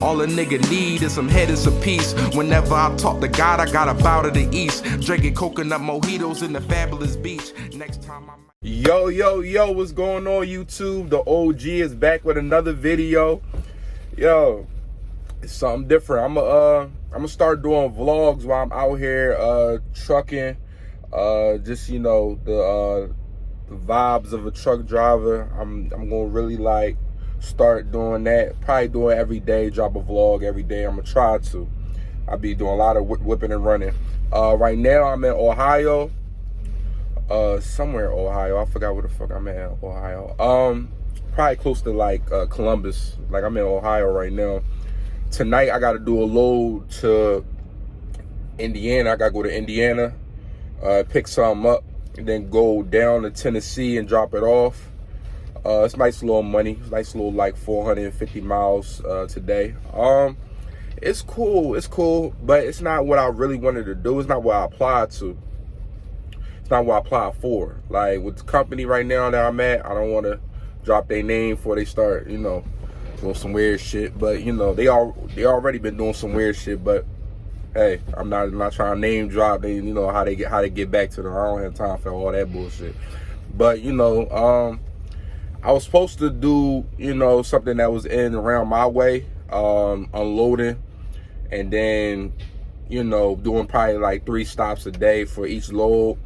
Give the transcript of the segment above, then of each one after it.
All a nigga need is some head and some peace. Whenever I talk to God, I gotta bow to the east. Drinking coconut mojitos in the fabulous beach. Next time I'm... Yo, what's going on, YouTube? The OG is back with another video. Yo, it's something different. I'm gonna start doing vlogs while I'm out here trucking. Just, you know, the vibes of a truck driver. I'm gonna really like start doing that. Probably doing every day, drop a vlog every day. I'm gonna try to. I'll be doing a lot of whipping and running. Right now I'm in Ohio. Somewhere in Ohio. I forgot where the fuck I'm at, Ohio. Probably close to like Columbus. Like I'm in Ohio right now. Tonight I gotta do a load to Indiana. I gotta go to Indiana, pick something up, and then go down to Tennessee and drop it off. It's nice little money. It's nice little like 450 miles today. It's cool, but it's not what I really wanted to do. It's not what I applied to. It's not what I applied for. Like with the company right now that I'm at, I don't want to drop their name before they start, you know, doing some weird shit. But you know, they already been doing some weird shit. But hey, I'm not trying to name drop. They, you know how they get back to them. I don't have time for all that bullshit. But you know, I was supposed to do, you know, something that was in around my way, unloading, and then, you know, doing probably like 3 stops a day for each load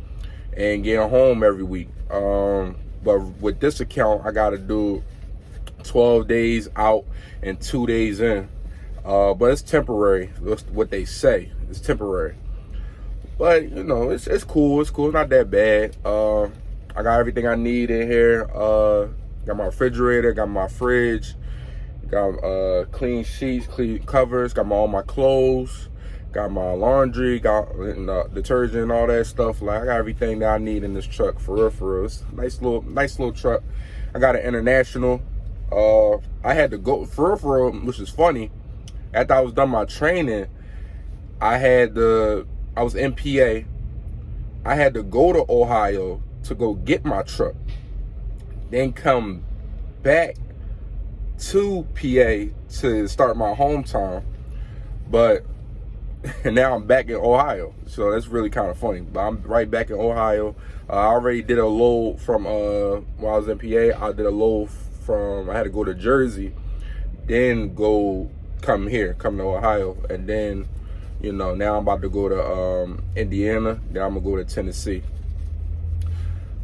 and getting home every week. But with this account, I got to do 12 days out and 2 days in. But it's temporary. That's what they say. It's temporary. But, you know, it's cool. It's cool. It's not that bad. I got everything I need in here. Got my refrigerator, got my fridge, got clean sheets, clean covers, got all my clothes, got my laundry, got detergent and all that stuff. Like I got everything that I need in this truck, for real. It's a nice little truck. I got an International. I had to go for real, which is funny. After I was done my training, I was in PA. I had to go to Ohio to go get my truck, then come back to PA to start my hometown. But now I'm back in Ohio, so that's really kind of funny. But I'm right back in Ohio. I already did a load from when I was in PA. I did a load from, I had to go to Jersey, then come to Ohio, and then, you know, now I'm about to go to Indiana. Then I'm gonna go to Tennessee.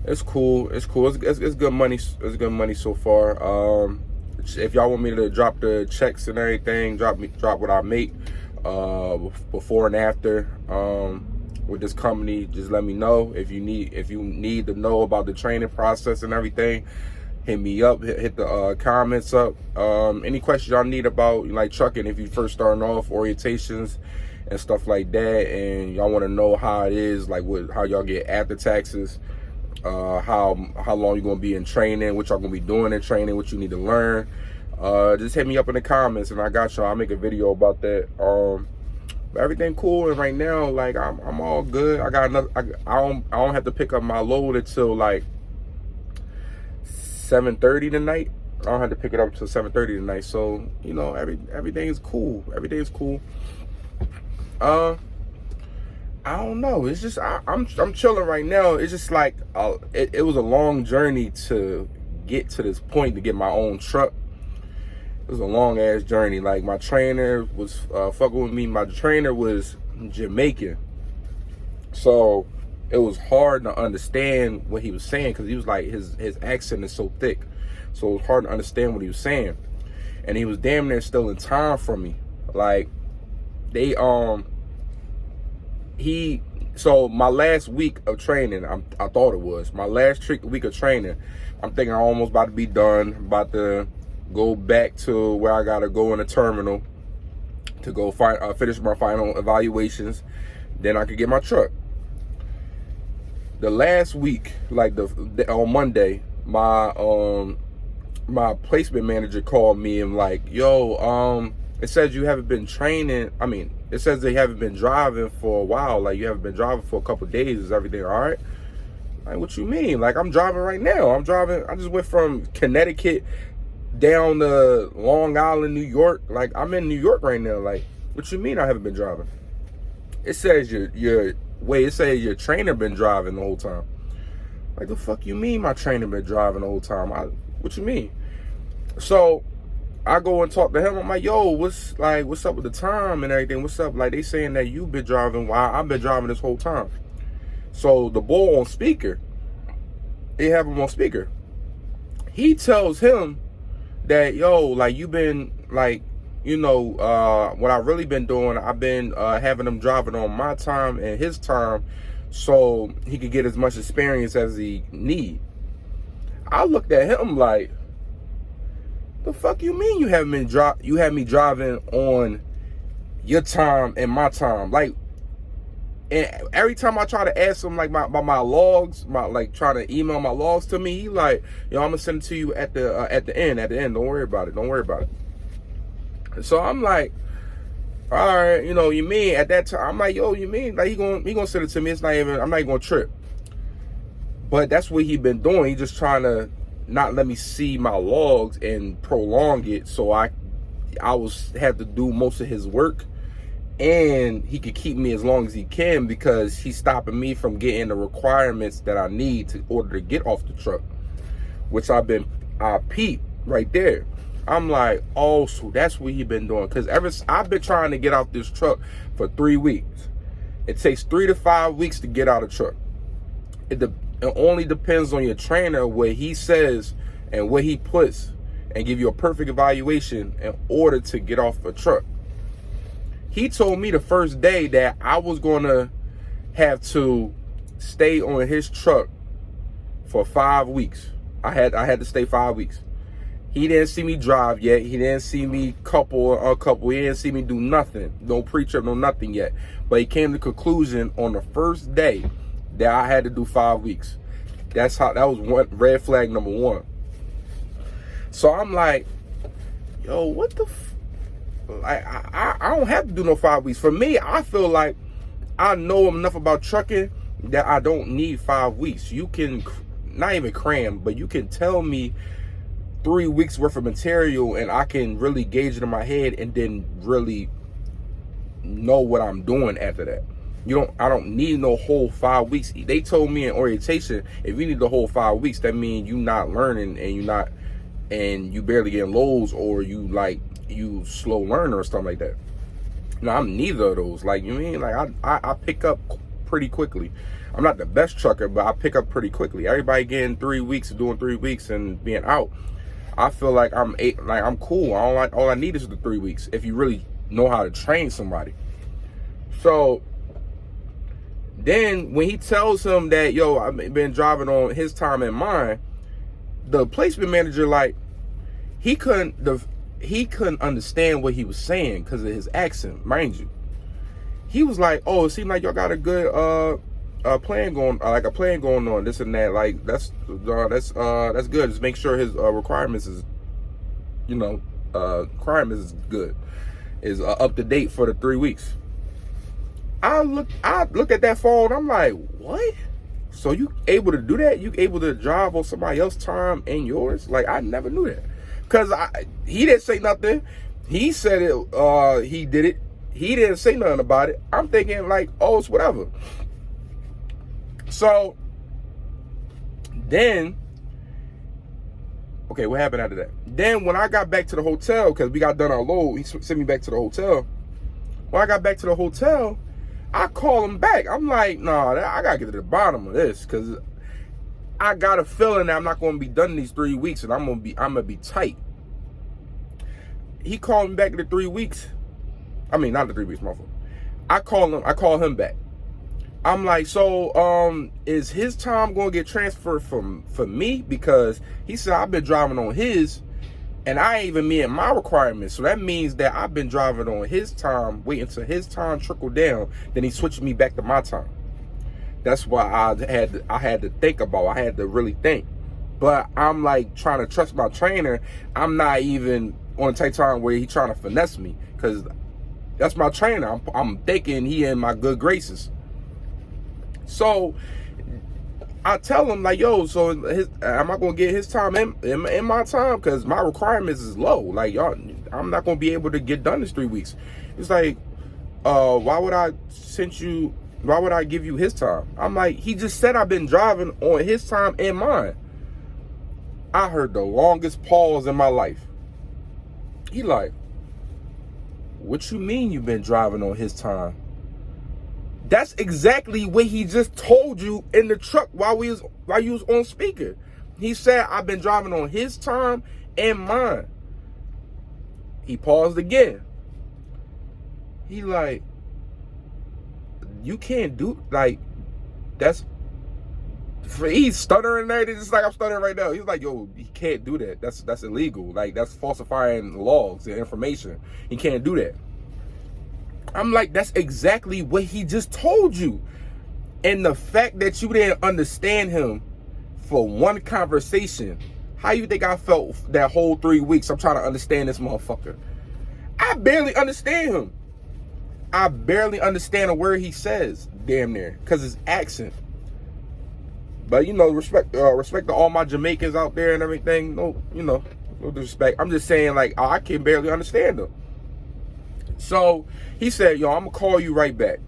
It's cool. It's good money. It's good money so far. If y'all want me to drop the checks and everything, drop what I make before and after with this company, just let me know. If you need to know about the training process and everything, hit me up. Hit the comments up. Any questions y'all need about like trucking, if you first starting off, orientations and stuff like that, and y'all want to know how it is, like how y'all get after taxes. How long you're gonna be in training, what y'all gonna be doing in training, what you need to learn. Just hit me up in the comments and I got y'all. I'll make a video about that. But everything cool, and right now, like I'm all good. I got another. I don't have to pick up my load until like 7:30 tonight. I don't have to pick it up until 7:30 tonight. So you know, everything's cool. Everything's cool. I don't know. It's just I'm chilling right now. It's just like it was a long journey to get to this point, to get my own truck. It was a long ass journey. Like my trainer was fucking with me. My trainer was Jamaican, so it was hard to understand what he was saying, because he was like, his accent is so thick, so it was hard to understand what he was saying. And he was damn near still in time for me. Like they so my last week of training, I thought it was my last week of training. I'm thinking I'm almost about to be done, about to go back to where I gotta go in the terminal to go finish my final evaluations. Then I could get my truck. The last week, like on Monday, my placement manager called me and like, yo, it says you haven't been training. I mean, it says they haven't been driving for a while. Like, you haven't been driving for a couple of days. Is everything all right? Like, what you mean? Like, I'm driving right now. I'm driving. I just went from Connecticut down to Long Island, New York. Like, I'm in New York right now. Like, what you mean I haven't been driving? It says it says your trainer been driving the whole time. Like, the fuck you mean my trainer been driving the whole time? What you mean? So I go and talk to him. I'm like, yo, what's up with the time and everything? What's up? Like, they saying that you been driving while I've been driving this whole time. So the boy on speaker, they have him on speaker. He tells him that, yo, like, you been, like, you know, what I really been doing, I've been having him driving on my time and his time so he could get as much experience as he need. I looked at him like, the fuck you mean you had me driving on your time and my time? Like, and every time I try to ask him, like, my logs, like, trying to email my logs to me, he like, yo, I'm gonna send it to you at the end. Don't worry about it. So I'm like, all right, you know, you mean at that time? I'm like, yo, you mean like he gonna send it to me? It's not even, I'm not even gonna trip. But that's what he been doing. He just trying to not let me see my logs and prolong it, so I had to do most of his work, and he could keep me as long as he can because he's stopping me from getting the requirements that I need to order to get off the truck, which I peeped right there. I'm like, oh, so that's what he been doing, because I've been trying to get out this truck for 3 weeks. It takes 3 to 5 weeks to get out of truck. It only depends on your trainer, what he says and what he puts, and give you a perfect evaluation in order to get off a truck. He told me the first day that I was going to have to stay on his truck for 5 weeks. I had to stay 5 weeks. He didn't see me drive yet. He didn't see me couple. He didn't see me do nothing. No pre-trip, no nothing yet. But he came to the conclusion on the first day that I had to do 5 weeks. That was one red flag number one. So I'm like, yo, what the I don't have to do no 5 weeks. For me, I feel like I know enough about trucking that I don't need 5 weeks. You can not even cram, but you can tell me 3 weeks worth of material and I can really gauge it in my head and then really know what I'm doing after that. I don't need no whole 5 weeks. They told me in orientation, if you need the whole 5 weeks, that means you not learning and you barely getting lows, or you slow learner or something like that. No, I'm neither of those. Like, you mean, like, I pick up pretty quickly. I'm not the best trucker, but I pick up pretty quickly. Everybody getting 3 weeks, doing 3 weeks and being out. I feel like I'm cool. All I need is the 3 weeks if you really know how to train somebody. So then when he tells him that, yo, I've been driving on his time and mine, the placement manager, like, he couldn't understand what he was saying because of his accent, mind you. He was like, oh, it seemed like y'all got a good plan going on, this and that. Like, that's good. Just make sure his requirements is, requirements is good, is up to date for the 3 weeks. I look at that phone. I'm like, what? So you able to do that? You able to drive on somebody else's time and yours? Like, I never knew that. Cause he didn't say nothing. He said it. He did it. He didn't say nothing about it. I'm thinking like, oh, it's whatever. So then, okay, what happened after that? Then when I got back to the hotel, because we got done our load, he sent me back to the hotel. When I got back to the hotel, I call him back. I'm like, nah, I gotta get to the bottom of this, because I got a feeling that I'm not gonna be done in these 3 weeks, and I'm gonna be tight. He called me back in the 3 weeks. I mean, not the 3 weeks, my fault. I call him back. I'm like, so is his time gonna get transferred from me? Because he said I've been driving on his, and I ain't even meeting my requirements. So that means that I've been driving on his time, waiting till his time trickle down, then he switched me back to my time. That's why I had to think about. I had to really think. But I'm like trying to trust my trainer. I'm not even on a tight time where he trying to finesse me, because that's my trainer. I'm thinking he in my good graces. So I tell him like, yo, so am I gonna get his time in my time? Because my requirements is low. Like, y'all, I'm not gonna be able to get done this 3 weeks. It's like, why would I give you his time? I'm like, he just said I've been driving on his time and mine. I heard the longest pause in my life. He like, what you mean you've been driving on his time? That's exactly what he just told you in the truck while you was on speaker. He said, I've been driving on his time and mine. He paused again. He like, you can't do, like, he's stuttering there. It's just like I'm stuttering right now. He's like, yo, he can't do that. That's illegal. Like, that's falsifying logs and information. He can't do that. I'm like, that's exactly what he just told you. And the fact that you didn't understand him for one conversation, how you think I felt that whole 3 weeks? I'm trying to understand this motherfucker. I barely understand him. I barely understand a word he says, damn near, because his accent. But, you know, respect to all my Jamaicans out there and everything. No, you know, no disrespect. I'm just saying, like, I can barely understand him. So he said, yo, I'm gonna call you right back.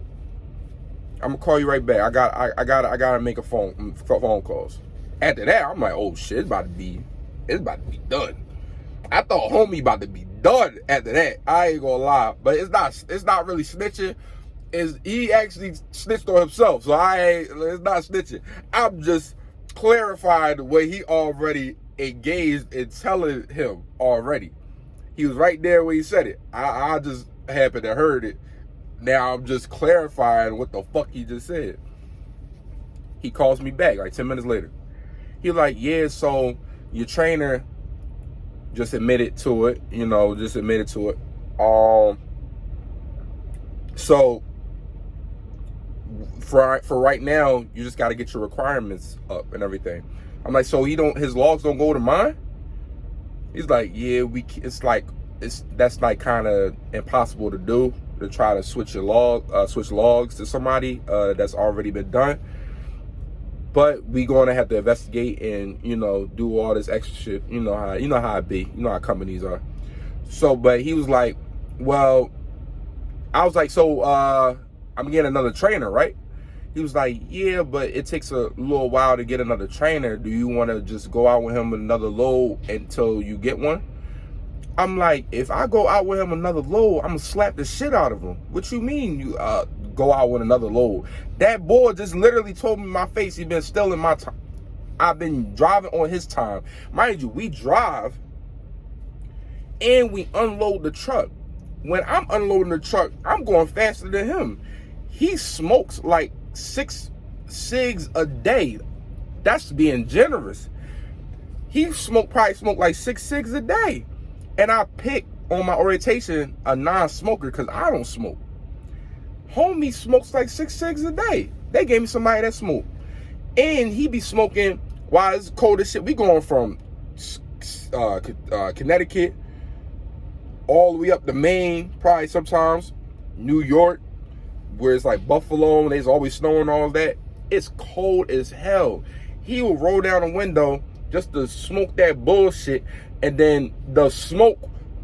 I gotta make a phone calls. After that, I'm like, oh shit, it's about to be done. I thought homie about to be done after that. I ain't gonna lie. But it's not really snitching. He actually snitched on himself. So it's not snitching. I'm just clarifying the way he already engaged in telling him already. He was right there when he said it. I just happened to heard it. Now I'm just clarifying what the fuck he just said. He calls me back like 10 minutes later. He like, yeah, so your trainer just admitted to it, so for right now, you just got to get your requirements up and everything. I'm like, so his logs don't go to mine? He's like, yeah, that's like kind of impossible to do, to try to switch logs to somebody that's already been done. But we gonna have to investigate and, you know, do all this extra shit. You know how it be. You know how companies are. So, but he was like, well, I was like, so I'm getting another trainer, right? He was like, yeah, but it takes a little while to get another trainer. Do you want to just go out with him with another load until you get one? I'm like, if I go out with him another load, I'm gonna slap the shit out of him. What you mean you go out with another load? That boy just literally told me in my face he's been stealing my time. I've been driving on his time. Mind you, we drive and we unload the truck. When I'm unloading the truck, I'm going faster than him. He smokes like 6 cigs a day. That's being generous. He probably smoked like 6 cigs a day. And I picked on my orientation a non-smoker because I don't smoke. Homie smokes like 6 cigs a day. They gave me somebody that smoke. And he be smoking while it's cold as shit. We going from Connecticut all the way up to Maine, probably sometimes New York, where it's like Buffalo and there's always snow and all that. It's cold as hell. He will roll down the window just to smoke that bullshit, and then the smoke,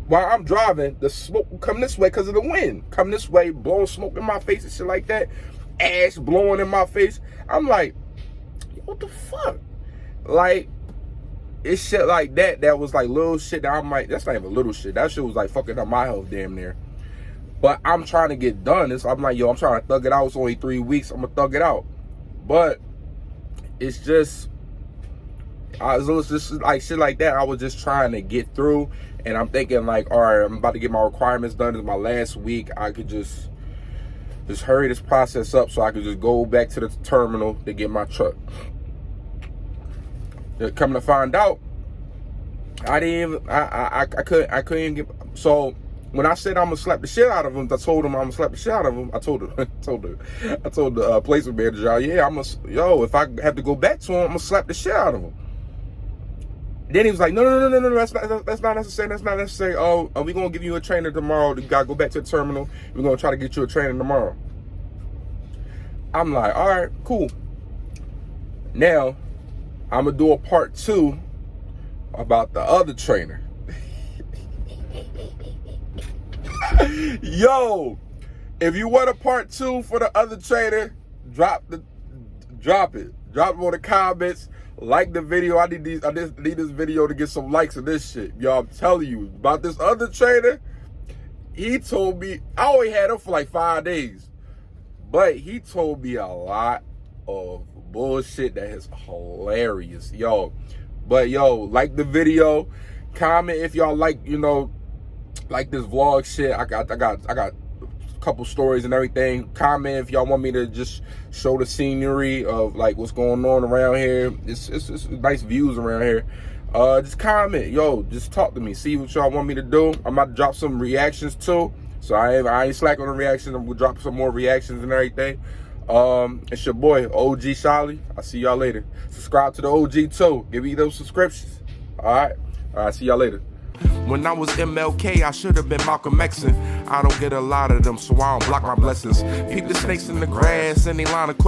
while I'm driving, the smoke will come this way because of the wind. Come this way, blowing smoke in my face and shit like that. Ash blowing in my face. I'm like, what the fuck? Like, it's shit like that was like little shit that I'm like, that's not even little shit. That shit was like fucking up my health damn near. But I'm trying to get done. I'm like, yo, I'm trying to thug it out. It's only 3 weeks. I'm going to thug it out. But it's just like shit like that. I was just trying to get through. And I'm thinking like, all right, I'm about to get my requirements done. It's my last week. I could just hurry this process up so I could just go back to the terminal to get my truck. Coming to find out, I couldn't get, so when I said I'm gonna slap the shit out of him, I told him I'm gonna slap the shit out of him. I told the placement manager, yeah, if I have to go back to him, I'm gonna slap the shit out of him. Then he was like, no, that's not necessary. That's not necessary. Oh, we gonna give you a trainer tomorrow. You gotta go back to the terminal. We're gonna try to get you a trainer tomorrow. I'm like, all right, cool. Now, I'm gonna do a part 2 about the other trainer. Yo, if you want a part 2 for the other trainer, drop it. Drop it in the comments. Like the video. I just need this video to get some likes of this shit. Yo, I'm telling you about this other trainer. He told me, I only had him for like 5 days, but he told me a lot of bullshit that is hilarious, yo. But yo, like the video, comment if y'all like, you know, like this vlog shit. I got a couple stories and everything. Comment if y'all want me to just show the scenery of like what's going on around here. It's nice views around here. Just comment, yo, just talk to me, see what y'all want me to do. I'm about to drop some reactions too, so I ain't slacking on the reactions. I'm gonna drop some more reactions and everything. It's your boy OG Shally. I'll see y'all later. Subscribe to the OG too. Give me those subscriptions. All right, see y'all later. When I was MLK, I should have been Malcolm X. I don't get a lot of them, so I don't block my blessings. Peep the snakes in the grass, any line of questions.